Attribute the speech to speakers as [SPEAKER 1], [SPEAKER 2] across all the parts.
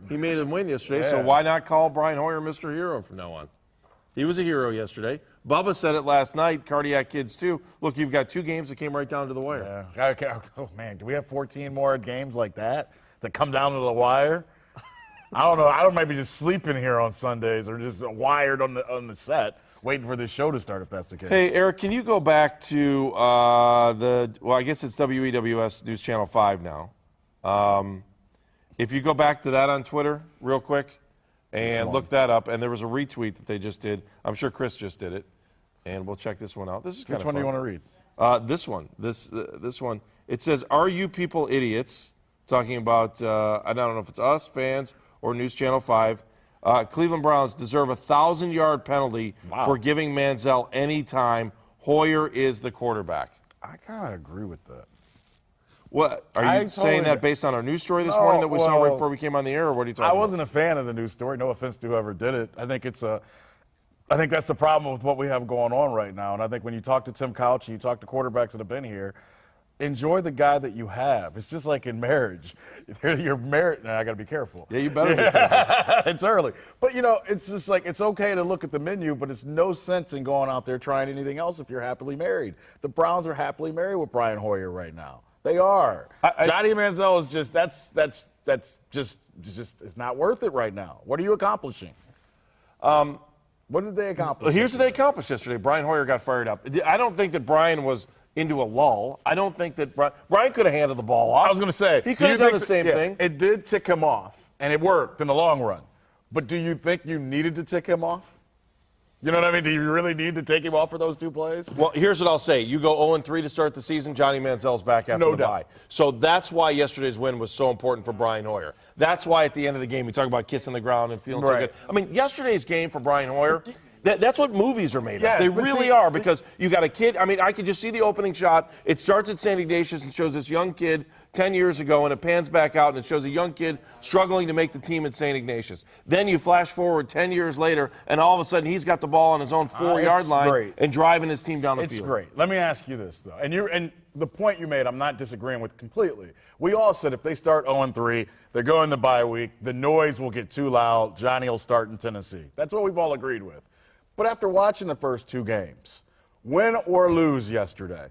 [SPEAKER 1] He made him win yesterday, so why not call Brian Hoyer Mr. Hero from now on? He was a hero yesterday. Bubba said it last night, Cardiac Kids too. Look, you've got 2 games that came right down to the wire.
[SPEAKER 2] Yeah. Okay. Oh, man, do we have 14 more games like that come down to the wire? I don't know. I don't maybe just sleeping here on Sundays or just wired on the set, waiting for this show to start if that's the case.
[SPEAKER 1] Hey, Eric, can you go back to I guess it's WEWS News Channel 5 now. If you go back to that on Twitter real quick and look that up, and there was a retweet that they just did. I'm sure Chris just did it, and we'll check this one out. This is kind of fun.
[SPEAKER 2] Which one do you want to read?
[SPEAKER 1] This one. This one. It says, "Are you people idiots?" Talking about, I don't know if it's us, fans, or News Channel 5. Cleveland Browns deserve a 1,000-yard penalty for giving Manziel any time. Hoyer is the quarterback.
[SPEAKER 2] I kind of agree with that.
[SPEAKER 1] What are you saying that based on our news story this morning that we saw right before we came on the air, or what are you talking about?
[SPEAKER 2] I wasn't a fan of the news story. No offense to whoever did it. I think that's the problem with what we have going on right now. And I think when you talk to Tim Couch and you talk to quarterbacks that have been here, enjoy the guy that you have. It's just like in marriage. You're married. Now I got to be careful.
[SPEAKER 1] Yeah, you better be careful.
[SPEAKER 2] It's early. But, it's just like it's okay to look at the menu, but it's no sense in going out there trying anything else if you're happily married. The Browns are happily married with Brian Hoyer right now. They are. Johnny Manziel is just that's just it's not worth it right now. What are you accomplishing? What did they accomplish?
[SPEAKER 1] Here's what they accomplished yesterday. Brian Hoyer got fired up. I don't think that Brian was into a lull. I don't think that Brian could have handled the ball off.
[SPEAKER 2] I was going to say
[SPEAKER 1] he could have done the same thing.
[SPEAKER 2] It did tick him off, and it worked in the long run. But do you think you needed to tick him off? You know what I mean? Do you really need to take him off for those 2 plays?
[SPEAKER 1] Well, here's what I'll say. You go 0-3 to start the season, Johnny Manziel's back after the bye. So that's why yesterday's win was so important for Brian Hoyer. That's why at the end of the game we talk about kissing the ground and feeling so good. I mean, yesterday's game for Brian Hoyer, that's what movies are made of. They really are, because you got a kid. I mean, I could just see the opening shot. It starts at St. Ignatius and shows this young kid 10 years ago, and it pans back out, and it shows a young kid struggling to make the team at St. Ignatius. Then you flash forward 10 years later, and all of a sudden he's got the ball on his own 4-yard line and driving his team down the field.
[SPEAKER 2] It's great. Let me ask you this, though. And the point you made, I'm not disagreeing with completely. We all said if they start 0-3, they're going the bye week, the noise will get too loud, Johnny will start in Tennessee. That's what we've all agreed with. But after watching the first 2 games, win or lose yesterday,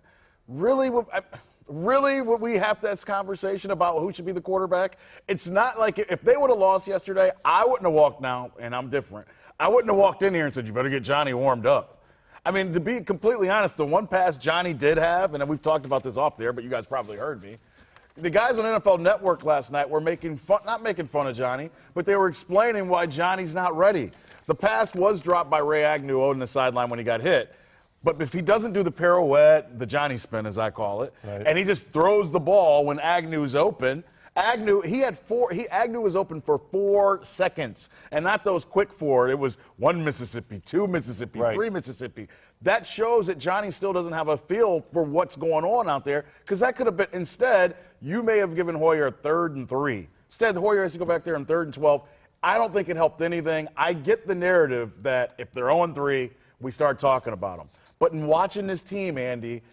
[SPEAKER 2] really would we have this conversation about who should be the quarterback? It's not like if they would have lost yesterday, I wouldn't have walked now, and I'm different. I wouldn't have walked in here and said, you better get Johnny warmed up. I mean, to be completely honest, the one pass Johnny did have, and we've talked about this off there, but you guys probably heard me. The guys on NFL Network last night were not making fun of Johnny, but they were explaining why Johnny's not ready. The pass was dropped by Ray Agnew on the sideline when he got hit. But if he doesn't do the pirouette, the Johnny spin as I call it, and he just throws the ball when Agnew's open, Agnew was open for 4 seconds, and not those quick 4. It was 1 Mississippi, 2 Mississippi, 3 Mississippi. That shows that Johnny still doesn't have a feel for what's going on out there, because that could have been, instead, you may have given Hoyer a 3rd and 3. Instead, Hoyer has to go back there on 3rd and 12. I don't think it helped anything. I get the narrative that if they're 0-3, we start talking about them. But in watching this team, Andy,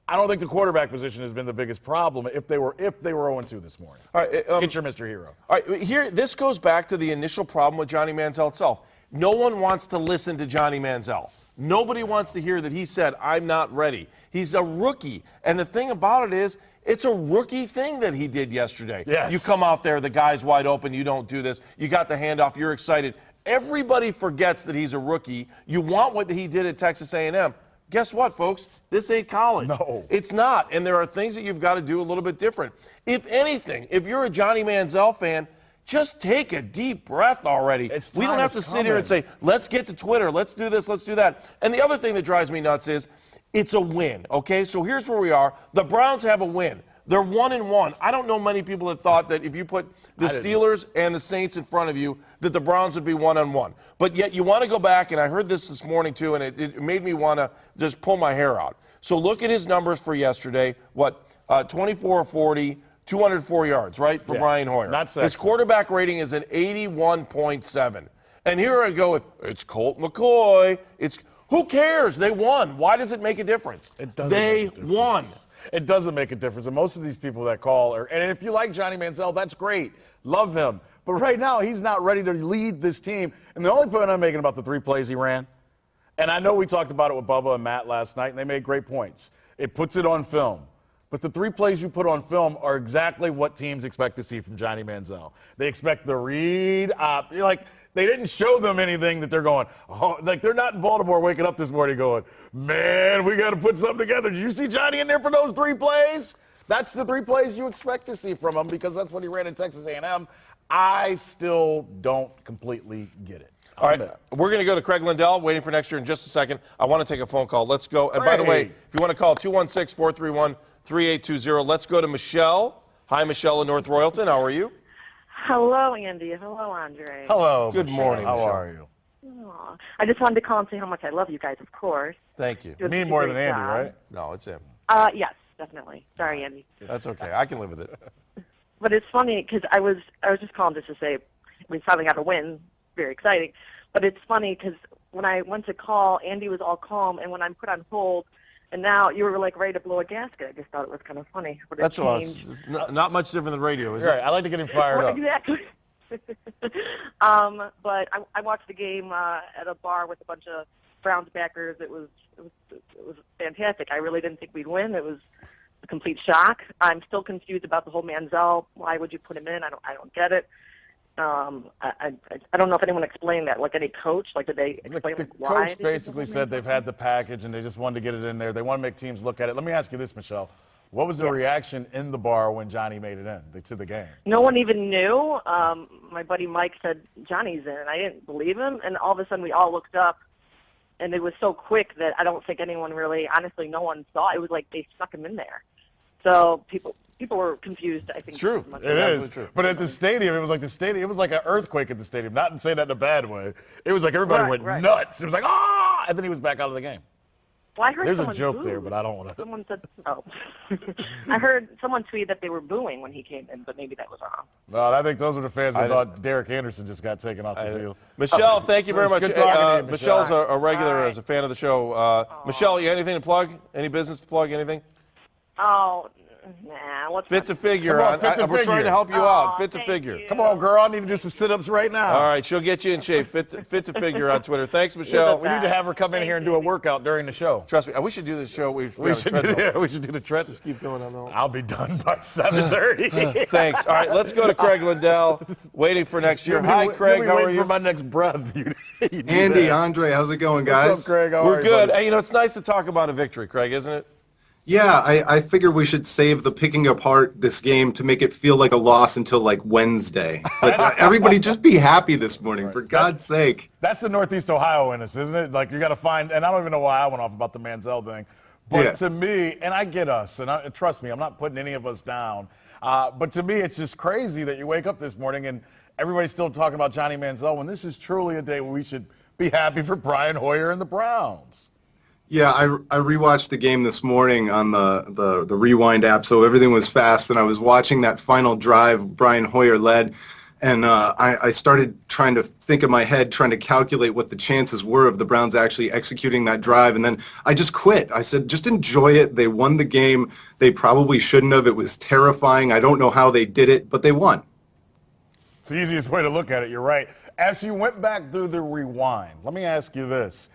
[SPEAKER 2] I don't think the quarterback position has been the biggest problem if they were 0-2 this morning.
[SPEAKER 1] All right,
[SPEAKER 2] get your Mr. Hero.
[SPEAKER 1] All right, this goes back to the initial problem with Johnny Manziel itself. No one wants to listen to Johnny Manziel. Nobody wants to hear that he said, I'm not ready. He's a rookie. And the thing about it is, it's a rookie thing that he did yesterday.
[SPEAKER 2] Yes.
[SPEAKER 1] You come out there, the guy's wide open, you don't do this. You got the handoff, you're excited. Everybody forgets that he's a rookie. You want what he did at Texas A&M. Guess what, folks? This ain't college.
[SPEAKER 2] No.
[SPEAKER 1] It's not. And there are things that you've got to do a little bit different. If anything, if you're a Johnny Manziel fan, just take a deep breath already. We don't have to sit here and say, let's get to Twitter, let's do this, let's do that. And the other thing that drives me nuts is it's a win, okay? So here's where we are. The Browns have a win. They're 1-1. I don't know many people that thought that if you put the Steelers and the Saints in front of you, that the Browns would be 1-1. But yet you want to go back, and I heard this morning too, and it made me want to just pull my hair out. So look at his numbers for yesterday. 24-40, 204 yards, right, for Brian Hoyer.
[SPEAKER 2] Not sexy.
[SPEAKER 1] His quarterback rating is an 81.7. And here I go with, it's Colt McCoy. Who cares? They won. Why does it make a difference?
[SPEAKER 2] It doesn't.
[SPEAKER 1] They won.
[SPEAKER 2] It doesn't make a difference. And most of these people that call and if you like Johnny Manziel, that's great. Love him. But right now, he's not ready to lead this team. And the only point I'm making about the 3 plays he ran, and I know we talked about it with Bubba and Matt last night, and they made great points. It puts it on film. But the 3 plays you put on film are exactly what teams expect to see from Johnny Manziel. They expect the read op. Like, they didn't show them anything that they're going, oh, like they're not in Baltimore waking up this morning going, man, we got to put something together. Did you see Johnny in there for those 3 plays? That's the 3 plays you expect to see from him because that's what he ran in Texas A&M. I still don't completely get it.
[SPEAKER 1] All right, we're going to go to Craig Lyndall, waiting for next year in just a second. I want to take a phone call. Let's go. And by the way, if you want to call 216-431-3820, let's go to Michelle. Hi, Michelle in North Royalton. How are you?
[SPEAKER 3] Hello, Andy. Hello, Andre.
[SPEAKER 2] Hello.
[SPEAKER 1] Good morning,
[SPEAKER 2] How
[SPEAKER 1] Michelle.
[SPEAKER 2] are you?
[SPEAKER 3] Aw. I just wanted to call and say how much I love you guys, of course.
[SPEAKER 1] Thank you.
[SPEAKER 3] You
[SPEAKER 2] Me
[SPEAKER 3] did a
[SPEAKER 2] more
[SPEAKER 3] great
[SPEAKER 2] than Andy,
[SPEAKER 3] job.
[SPEAKER 2] right?
[SPEAKER 1] No, it's him.
[SPEAKER 3] Yes, definitely. Sorry, Andy.
[SPEAKER 1] That's okay. I can live with it.
[SPEAKER 3] But it's funny because I was just calling just to say we finally got a win. Very exciting. But it's funny because when I went to call, Andy was all calm, and when I'm put on hold, and now you were like ready to blow a gasket. I just thought it was kind of funny.
[SPEAKER 1] That's all. It's not much different than radio, is it?
[SPEAKER 2] Right. I like to get him fired up.
[SPEAKER 3] Exactly. But I watched the game at a bar with a bunch of Browns backers. It was fantastic. I really didn't think we'd win. It was a complete shock. I'm still confused about the whole Manziel. Why would you put him in? I don't get it. I don't know if anyone explained that. Like any coach, like did they explain
[SPEAKER 2] The
[SPEAKER 3] why?
[SPEAKER 2] coach basically said they've had the package and they just wanted to get it in there. They want to make teams look at it. Let me ask you this, Michelle. What was the reaction in the bar when Johnny made it in to the game?
[SPEAKER 3] No one even knew. My buddy Mike said, Johnny's in. I didn't believe him. And all of a sudden we all looked up, and it was so quick that I don't think anyone really, honestly, no one saw. It was like they stuck him in there. So people were confused, I think.
[SPEAKER 1] It's true.
[SPEAKER 2] It is. True. But at the stadium, it was like it was like an earthquake at the stadium. Not to say that in a bad way. It was like everybody went nuts. It was like, ah! And then he was back out of the game.
[SPEAKER 3] Well, I heard
[SPEAKER 2] There's a
[SPEAKER 3] someone
[SPEAKER 2] joke
[SPEAKER 3] boo.
[SPEAKER 2] there, but I don't want to.
[SPEAKER 3] Someone said, oh. I heard someone tweet that they were booing when he came in, but maybe that was wrong.
[SPEAKER 2] No, I think those were the fans that thought Derek Anderson just got taken off the field.
[SPEAKER 1] Michelle, thank you very much.
[SPEAKER 2] Good talking to you,
[SPEAKER 1] Michelle's a regular
[SPEAKER 3] All right.
[SPEAKER 1] as a fan of the show. Michelle, you got anything to plug? Any business to plug? Anything?
[SPEAKER 3] Oh, nah. What's
[SPEAKER 1] Fit to figure.
[SPEAKER 2] Come on, fit to
[SPEAKER 1] we're trying
[SPEAKER 2] figure.
[SPEAKER 1] to help you out. Fit to
[SPEAKER 3] thank
[SPEAKER 1] figure.
[SPEAKER 3] you.
[SPEAKER 2] Come on, girl. I need to do some sit-ups right now.
[SPEAKER 1] All right, she'll get you in shape. Fit to figure on Twitter. Thanks, Michelle.
[SPEAKER 2] We need to have her come in here and do a workout during the show.
[SPEAKER 1] Trust me, we should do this show. We
[SPEAKER 2] should do the treadmill.
[SPEAKER 1] Just keep going on.
[SPEAKER 2] I'll be done by 7:30.
[SPEAKER 1] Thanks. All right, let's go to Craig Lyndall, waiting for next year. Hi, Craig. How are you?
[SPEAKER 2] For my next breath. You do
[SPEAKER 4] Andy,
[SPEAKER 2] that.
[SPEAKER 4] Andre, how's it going, guys?
[SPEAKER 2] What's up, Craig? How are
[SPEAKER 1] We're
[SPEAKER 2] you,
[SPEAKER 1] good.
[SPEAKER 2] buddy?
[SPEAKER 1] Hey, it's nice to talk about a victory, Craig, isn't it?
[SPEAKER 4] Yeah, I figure we should save the picking apart this game to make it feel like a loss until like Wednesday. But everybody just be happy this morning, for God's sake.
[SPEAKER 2] That's the Northeast Ohio in us, isn't it? Like, you got to find, and I don't even know why I went off about the Manziel thing. But
[SPEAKER 4] Yeah.
[SPEAKER 2] to me, and I get us, and trust me, I'm not putting any of us down. But to me, it's just crazy that you wake up this morning and everybody's still talking about Johnny Manziel when this is truly a day where we should be happy for Brian Hoyer and the Browns.
[SPEAKER 4] Yeah, I rewatched the game this morning on the Rewind app, so everything was fast, and I was watching that final drive Brian Hoyer led, and I started trying to think in my head, trying to calculate what the chances were of the Browns actually executing that drive, and then I just quit. I said, just enjoy it. They won the game. They probably shouldn't have. It was terrifying. I don't know how they did it, but they won.
[SPEAKER 2] It's the easiest way to look at it. You're right. As you went back through the rewind, let me ask you this.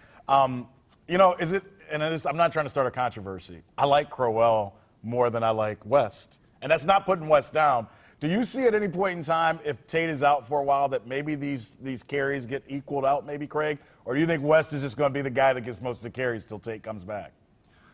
[SPEAKER 2] Is it, and I'm not trying to start a controversy. I like Crowell more than I like West. And that's not putting West down. Do you see at any point in time, if Tate is out for a while, that maybe these carries get equaled out, maybe, Craig? Or do you think West is just going to be the guy that gets most of the carries till Tate comes back?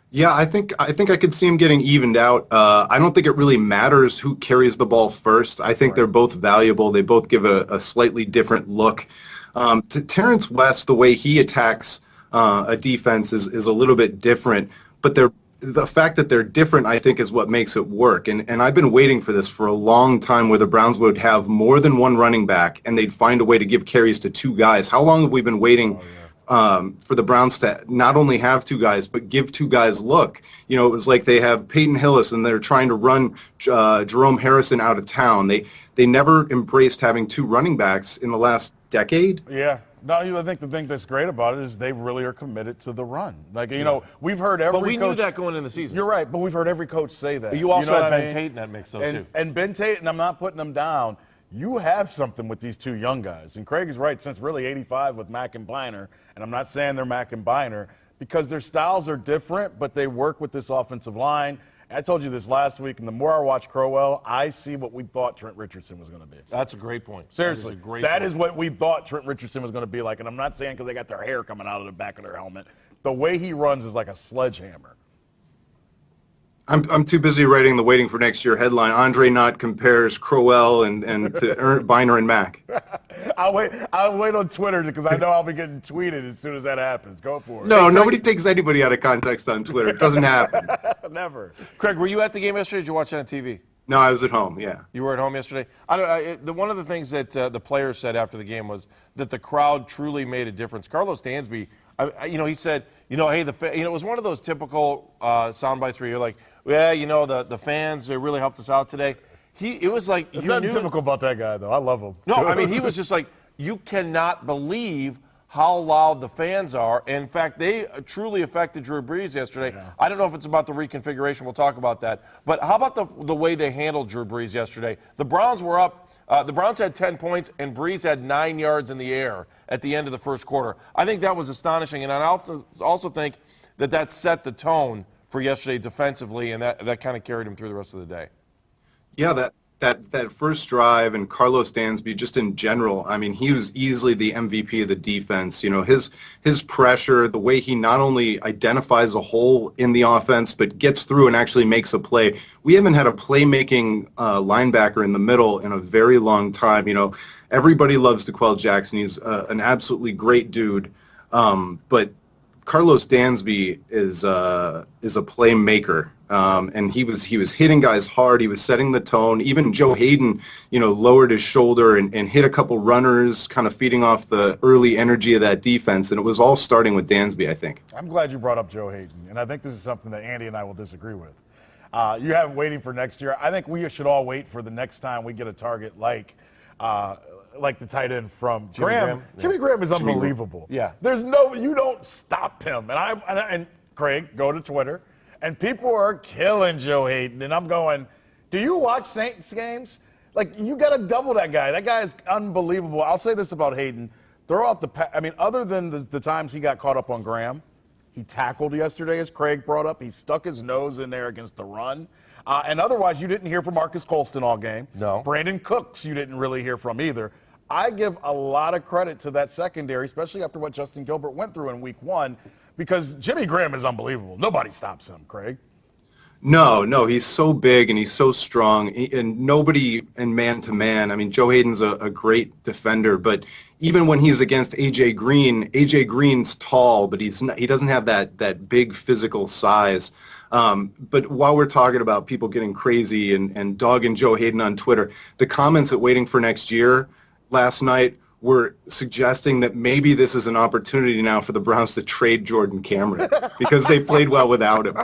[SPEAKER 4] Yeah, I think I could see him getting evened out. I don't think it really matters who carries the ball first. I think they're both valuable. They both give a slightly different look. To Terrence West, the way he attacks a defense is a little bit different, but the fact that they're different, I think, is what makes it work. And I've been waiting for this for a long time, where the Browns would have more than one running back and they'd find a way to give carries to two guys. How long have we been waiting for the Browns to not only have two guys, but give two guys look? It was like they have Peyton Hillis and they're trying to run Jerome Harrison out of town. They never embraced having two running backs in the last decade.
[SPEAKER 2] Yeah. No, I think the thing that's great about it is they really are committed to the run. We've heard every
[SPEAKER 1] But we
[SPEAKER 2] coach,
[SPEAKER 1] knew that going into the season.
[SPEAKER 2] You're right, but we've heard every coach say that.
[SPEAKER 1] You also
[SPEAKER 2] know
[SPEAKER 1] had
[SPEAKER 2] what I
[SPEAKER 1] Ben
[SPEAKER 2] mean?
[SPEAKER 1] Tate in that mix, though, too.
[SPEAKER 2] And Ben Tate, and I'm not putting him down, you have something with these two young guys. And Craig is right, since really 85 with Mack and Biner, and I'm not saying they're Mack and Biner, because their styles are different, but they work with this offensive line. I told you this last week, and the more I watch Crowell, I see what we thought Trent Richardson was going to be.
[SPEAKER 1] That's a great point.
[SPEAKER 2] Seriously, that is what we thought Trent Richardson was going to be like, and I'm not saying because they got their hair coming out of the back of their helmet. The way he runs is like a sledgehammer.
[SPEAKER 4] I'm too busy writing the waiting for next year headline. Andre Knott compares Crowell and to Biner and Mack.
[SPEAKER 2] I'll wait on Twitter because I know I'll be getting tweeted as soon as that happens. Go for it.
[SPEAKER 4] No, nobody takes anybody out of context on Twitter. It doesn't happen.
[SPEAKER 2] Never.
[SPEAKER 1] Craig, were you at the game yesterday? Or did you watch it on TV?
[SPEAKER 4] No, I was at home. Yeah.
[SPEAKER 1] You were at home yesterday. One of the things that the players said after the game was that the crowd truly made a difference. Carlos Dansby, he said, hey, it was one of those typical sound bites where you're like, yeah, the fans, they really helped us out today. It was like
[SPEAKER 2] it's nothing typical about that guy, though. I love him.
[SPEAKER 1] No, I mean, he was just like, you cannot believe how loud the fans are. In fact, they truly affected Drew Brees yesterday. Yeah. I don't know if it's about the reconfiguration. We'll talk about that. But how about the way they handled Drew Brees yesterday? The Browns were up. The Browns had 10 points, and Brees had 9 yards in the air at the end of the first quarter. I think that was astonishing, and I also think that set the tone for yesterday defensively, and that kind of carried him through the rest of the day.
[SPEAKER 4] Yeah, that first drive and Carlos Dansby just in general, I mean, he was easily the MVP of the defense. His pressure, the way he not only identifies a hole in the offense, but gets through and actually makes a play. We haven't had a playmaking linebacker in the middle in a very long time. Everybody loves DeQuell Jackson. He's an absolutely great dude. But Carlos Dansby is a playmaker. And he was hitting guys hard. He was setting the tone. Even Joe Hayden, lowered his shoulder and hit a couple runners, kind of feeding off the early energy of that defense. And it was all starting with Dansby, I think.
[SPEAKER 2] I'm glad you brought up Joe Hayden, and I think this is something that Andy and I will disagree with. You have waiting for next year. I think we should all wait for the next time we get a target like the tight end from Graham. Jimmy Graham is unbelievable.
[SPEAKER 1] Yeah.
[SPEAKER 2] You don't stop him. And Craig, go to Twitter. And people are killing Joe Hayden. And I'm going, do you watch Saints games? Like, you got to double that guy. That guy is unbelievable. I'll say this about Hayden. Throw out other than the times he got caught up on Graham, he tackled yesterday, as Craig brought up. He stuck his nose in there against the run. And otherwise, you didn't hear from Marcus Colston all game.
[SPEAKER 1] No.
[SPEAKER 2] Brandon Cooks, you didn't really hear from either. I give a lot of credit to that secondary, especially after what Justin Gilbert went through in week 1. Because Jimmy Graham is unbelievable. Nobody stops him, Craig.
[SPEAKER 4] No, he's so big and he's so strong, and nobody in man-to-man. I mean, Joe Hayden's a great defender, but even when he's against A.J. Green's tall, but he doesn't have that big physical size. But while we're talking about people getting crazy and dogging Joe Hayden on Twitter, the comments at Waiting for Next Year last night were suggesting that maybe this is an opportunity now for the Browns to trade Jordan Cameron because they played well without him.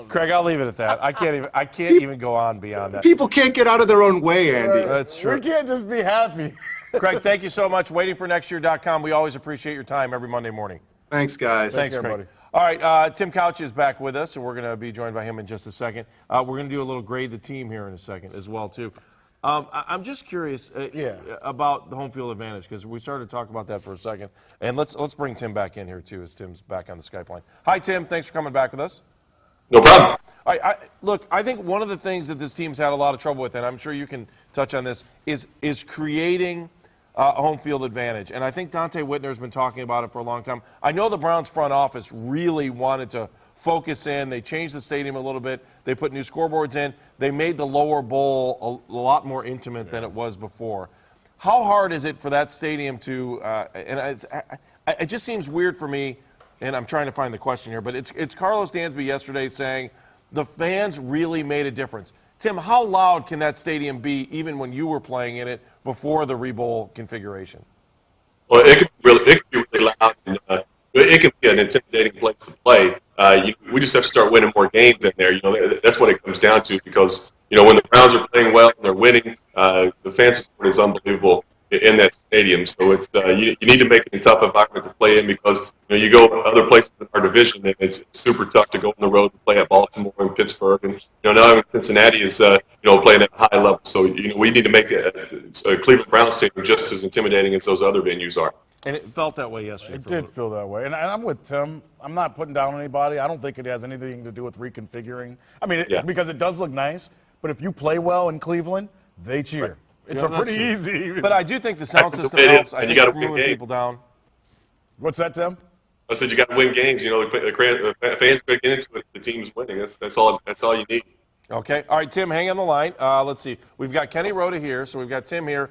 [SPEAKER 1] Craig, I'll leave it at that. I can't even go on beyond that.
[SPEAKER 4] People can't get out of their own way, Andy.
[SPEAKER 1] That's true.
[SPEAKER 2] We can't just be happy.
[SPEAKER 1] Craig, thank you so much. WaitingForNextYear.com. We always appreciate your time every Monday morning.
[SPEAKER 4] Thanks, guys.
[SPEAKER 1] Thanks, Craig. Buddy. All right, Tim Couch is back with us, and we're going to be joined by him in just a second. We're going to do a little grade the team here in a second as well, too. I'm just curious about the home field advantage, because we started to talk about that for a second. And let's bring Tim back in here, too, as Tim's back on the Skype line. Hi, Tim. Thanks for coming back with us.
[SPEAKER 5] No problem.
[SPEAKER 1] All right, look, I think one of the things that this team's had a lot of trouble with, and I'm sure you can touch on this, is creating a home field advantage. And I think Dante Whitner's been talking about it for a long time. I know the Browns front office really wanted to focus in. They changed the stadium a little bit. They put new scoreboards in. They made the lower bowl a lot more intimate than it was before. How hard is it for that stadium to it just seems weird for me, and I'm trying to find the question here, but it's Carlos Dansby yesterday saying the fans really made a difference. Tim, how loud can that stadium be even when you were playing in it before the re-bowl configuration?
[SPEAKER 5] Well, it can be really loud, and it can be an intimidating place to play. We just have to start winning more games in there. That's what it comes down to, because when the Browns are playing well and they're winning, the fan support is unbelievable. in that stadium. So it's you need to make it a tough environment to play in because you go to other places in our division and it's super tough to go on the road and play at Baltimore and Pittsburgh, and now Cincinnati is playing at a high level. So we need to make a Cleveland Browns stadium just as intimidating as those other venues are.
[SPEAKER 1] And it felt that way yesterday.
[SPEAKER 2] It did feel that way. And I'm with Tim. I'm not putting down anybody. I don't think it has anything to do with reconfiguring. I mean, because it does look nice, but if you play well in Cleveland, they cheer. It's pretty easy.
[SPEAKER 1] But I do think the sound system helps. I think
[SPEAKER 5] it's
[SPEAKER 1] moving people down.
[SPEAKER 2] What's that, Tim?
[SPEAKER 5] I said you got to win games. The fans got to get into it. The team is winning. That's all you need.
[SPEAKER 1] Okay. All right, Tim, hang on the line. Let's see. We've got Kenny Rhoda here, so we've got Tim here.